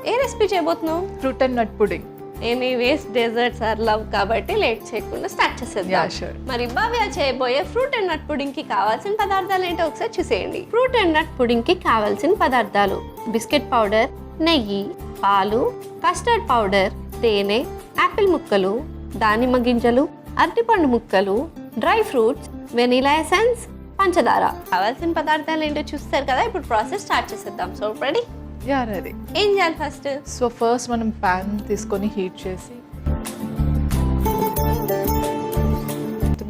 ఏ recipe చేయబోతున్నావు? Fruit and nut pudding. Anyways desserts are love కాబట్టి late చేయకుండా start చేసేద్దాం. Yeah, sure. మరి భవ్య చేయబోయే ఫ్రూట్ అండ్ నట్ పుడింగ్ కి కావాల్సిన పదార్థాలు ఏంటో ఒకసారి చూసేయండి. ఫ్రూట్ అండ్ నట్ పుడింగ్ కి కావాల్సిన పదార్థాలు: బిస్కెట్ పౌడర్, నెయ్యి, పాలు, కస్టర్డ్ పౌడర్, తేనె, యాపిల్ ముక్కలు, దానిమ్మ గింజలు, అరటిపండు ముక్కలు, డ్రై ఫ్రూట్స్, వెనిలా ఎసెన్స్, పంచదార. కావాల్సిన పదార్థాలు ఏంటో చూస్తారు కదా. ఇప్పుడు ప్రాసెస్ స్టార్ట్ చేసేద్దాం. So ready? Yeah, ready. ఏం చేయాలి ఫస్ట్? సో ఫస్ట్ మనం ప్యాన్ తీసుకొని హీట్ చేసి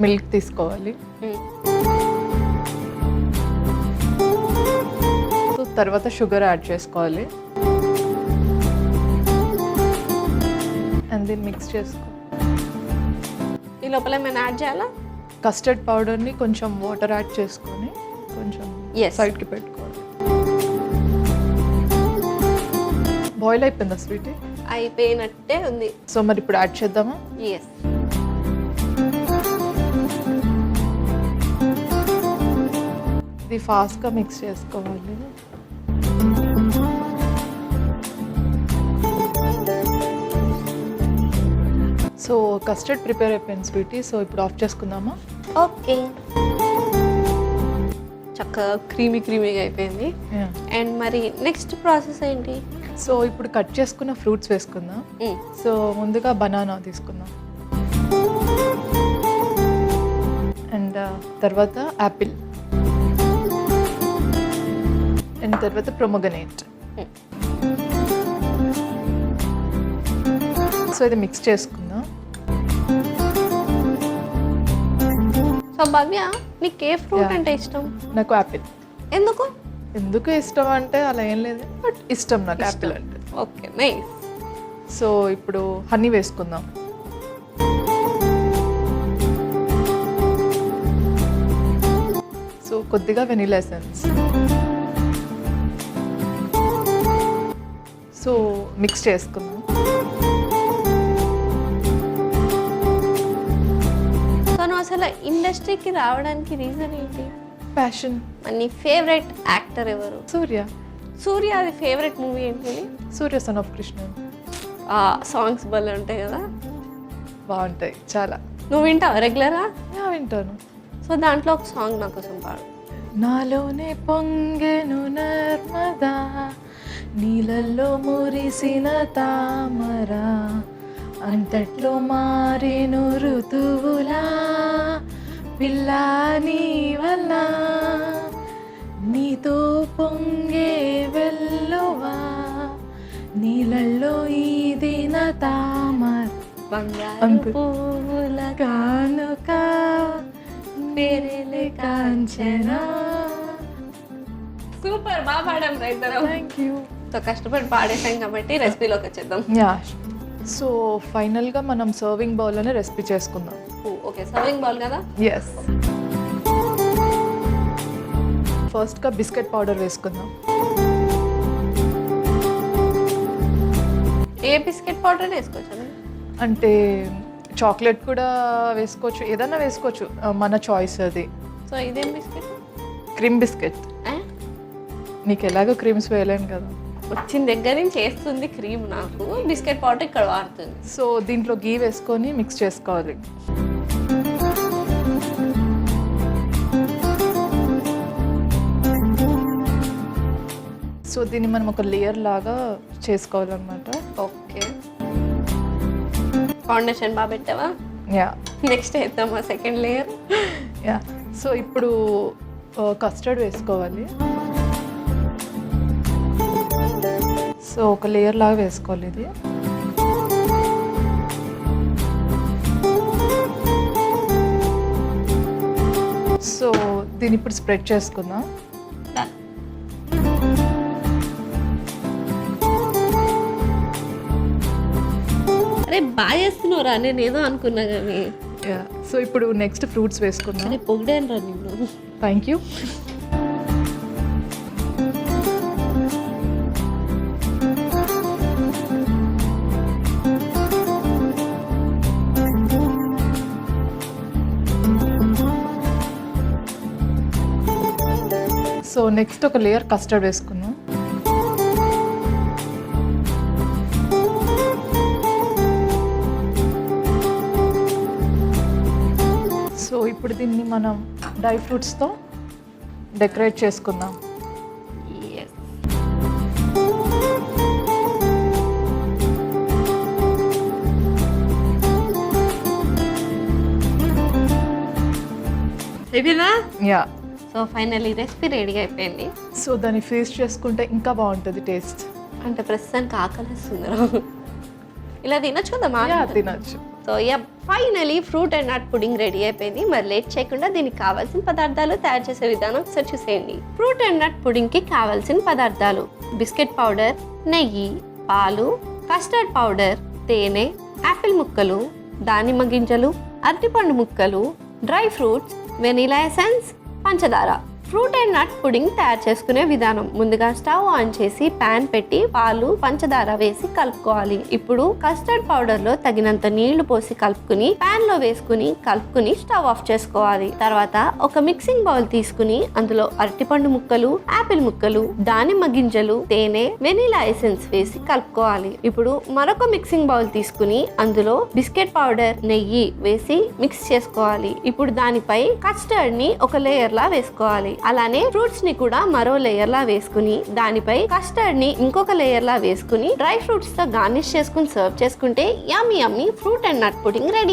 మిల్క్ తీసుకోవాలి. సో తర్వాత షుగర్ యాడ్ చేసుకోవాలి అండ్ దీన్ని మిక్స్ చేసుకో. ఈ లోపల ఏమైనా యాడ్ చేయాలా? కస్టర్డ్ పౌడర్ని కొంచెం వాటర్ యాడ్ చేసుకొని కొంచెం Yes. సైడ్కి పెట్టుకోవాలి. బాయిల్ అయిపోయిందా స్వీట్? అయిపోయినట్టే ఉంది. సో మరి ఇప్పుడు యాడ్ చేద్దామా? ఎస్. ఇది ఫాస్ట్గా మిక్స్ చేసుకోవాలి. సో కస్టర్డ్ ప్రిపేర్ అయిపోయింది స్వీటీ. సో ఇప్పుడు ఆఫ్ చేసుకుందామా? ఓకే. చక్కగా క్రీమీగా అయిపోయింది. అండ్ మరి నెక్స్ట్ ప్రాసెస్ ఏంటి? సో ఇప్పుడు కట్ చేసుకున్న ఫ్రూట్స్ వేసుకుందాం. సో ముందుగా బనానా తీసుకుందాం అండ్ తర్వాత యాపిల్ అండ్ తర్వాత ప్రొమోగనేట్. సో ఇది మిక్స్ చేసుకుందాం. సో భవ్య, నీకు ఏ ఫ్రూట్ అంటే ఇష్టం? నాకు యాపిల్. ఎందుకు? ఎందుకు ఇష్టం అంటే అలా ఏం లేదు, బట్ ఇష్టం నాకు యాపిల్ అంటే. Okay, nice. సో ఇప్పుడు హనీ వేసుకుందాం. సో కొద్దిగా వెనిలా ఎసెన్స్. సో మిక్స్ చేసుకుందాం. సో నువ్వు అసలు ఇండస్ట్రీకి రావడానికి రీజన్ ఏంటి? ప్యాషన్. నీ ఫేవరెట్ యాక్టర్ ఎవరు? సూర్య. సూర్య. అది ఫేవరెట్ మూవీ ఏంటి? సూర్య సన్ ఆఫ్ కృష్ణ. సాంగ్స్ భలే ఉంటాయి కదా. బాగుంటాయి చాలా. నువ్వు వింటావా రెగ్యులర్గా? వింటాను. సో దాంట్లో ఒక సాంగ్ నా కోసం పాడు. నాలోనే పొంగెను నర్మదా, నీళ్ళల్లో మురిసిన తామర, అంతట్లో మారేను ఋతువులా, పిల్లా నీ వల్ల, నీతో పొంగే వెల్లువా, నీళ్ళల్లో ఈదిన తామర, బంగారు పువ్వుల కానుక పేరేలే కాంచనా. సూపర్, బాగా పాడాం రైతరం. Thank you. సో కష్టపడి పాడేసాం కాబట్టి రెసిపీలోకి వచ్చేద్దాం. యా. సో ఫైనల్గా మనం సర్వింగ్ బౌల్ అనే రెసిపీ చేసుకుందాం. ఓకే, సర్వింగ్ బౌల్ కదా. ఎస్. ఫస్ట్గా బిస్కెట్ పౌడర్ వేసుకుందాం. ఏ బిస్కెట్ పౌడర్ వేసుకోవచ్చు? అంటే చాక్లెట్ కూడా వేసుకోవచ్చు, ఏదైనా వేసుకోవచ్చు, మన చాయిస్ అది. సో ఇదేం బిస్కెట్? Cream biscuit. నీకు ఎలాగో క్రీమ్స్ వేయలేను కదా. వచ్చిన దగ్గర నుంచి వేస్తుంది క్రీమ్, నాకు బిస్కెట్ పౌడర్ ఇక్కడ వాడుతుంది. సో దీంట్లో గీ వేసుకొని మిక్స్ చేసుకోవాలి. సో దీన్ని మనం ఒక లేయర్ లాగా చేసుకోవాలన్నమాట. ఓకే, ఫౌండేషన్ బాగా పెట్టావా? యా. నెక్స్ట్ వేద్దామా సెకండ్ లేయర్? యా. సో ఇప్పుడు కస్టర్డ్ వేసుకోవాలి. సో ఒక లేయర్ లాగా వేసుకోవాలి ఇది. సో దీన్ని ఇప్పుడు స్ప్రెడ్ చేసుకుందాం. అరే బాగా చేస్తున్నావురా, నేను ఏదో అనుకున్నా కానీ. సో ఇప్పుడు నెక్స్ట్ ఫ్రూట్స్ వేసుకుందాం. అరే పొగిడాను రా నిన్ను. Thank you. సో నెక్స్ట్ ఒక లేయర్ కస్టర్డ్ వేసుకుందాం. ఇప్పుడు దీన్ని మనం డ్రై ఫ్రూట్స్తో డెకరేట్ చేసుకుందాం. Yes. అయిపోయిందా? Yeah, so finally recipe ready అయిపోయింది. సో దాన్ని ఫేస్ చేసుకుంటే ఇంకా బాగుంటుంది టేస్ట్. అంటే ప్రస్తుతానికి ఆకలిస్తున్నారు. ఇలా తినొచ్చు కదా మా. యా, తినచ్చు. So yeah, finally fruit and nut pudding ready అయిపోయింది. మరి లేట్ చేయకుండా దీనికి కావాల్సిన పదార్థాలు తయారు చేసే విధానం ఒకసారి చూసేయండి. ఫ్రూట్ అండ్ నట్ పుడింగ్కి కావాల్సిన పదార్థాలు: బిస్కెట్ పౌడర్, నెయ్యి, పాలు, కస్టర్డ్ పౌడర్, తేనె, యాపిల్ ముక్కలు, దానిమ్మ గింజలు, అరటిపండు ముక్కలు, డ్రై ఫ్రూట్స్, వెనీలా ఎసెన్స్, పంచదార. ఫ్రూట్ అండ్ నట్ పుడింగ్ తయారు చేసుకునే విధానం: ముందుగా స్టవ్ ఆన్ చేసి ప్యాన్ పెట్టి పాలు, పంచదార వేసి కలుపుకోవాలి. ఇప్పుడు కస్టర్డ్ పౌడర్ లో తగినంత నీళ్లు పోసి కలుపుకుని ప్యాన్ లో వేసుకుని కలుపుకుని స్టవ్ ఆఫ్ చేసుకోవాలి. తర్వాత ఒక మిక్సింగ్ బౌల్ తీసుకుని అందులో అరటిపండు ముక్కలు, యాపిల్ ముక్కలు, దానిమ్మ గింజలు, తేనె, వెనీలా ఎసెన్స్ వేసి కలుపుకోవాలి. ఇప్పుడు మరొక మిక్సింగ్ బౌల్ తీసుకుని అందులో బిస్కెట్ పౌడర్, నెయ్యి వేసి మిక్స్ చేసుకోవాలి. ఇప్పుడు దానిపై కస్టర్డ్ ని ఒక లేయర్ లా వేసుకోవాలి. అలానే ఫ్రూట్స్ ని కూడా మరో లేయర్ లా వేసుకుని దానిపై కస్టర్డ్ ని ఇంకొక లేయర్ లా వేసుకుని డ్రై ఫ్రూట్స్ తో గార్నిష్ చేసుకుని సర్వ్ చేసుకుంటే yummy yummy fruit and nut pudding ready.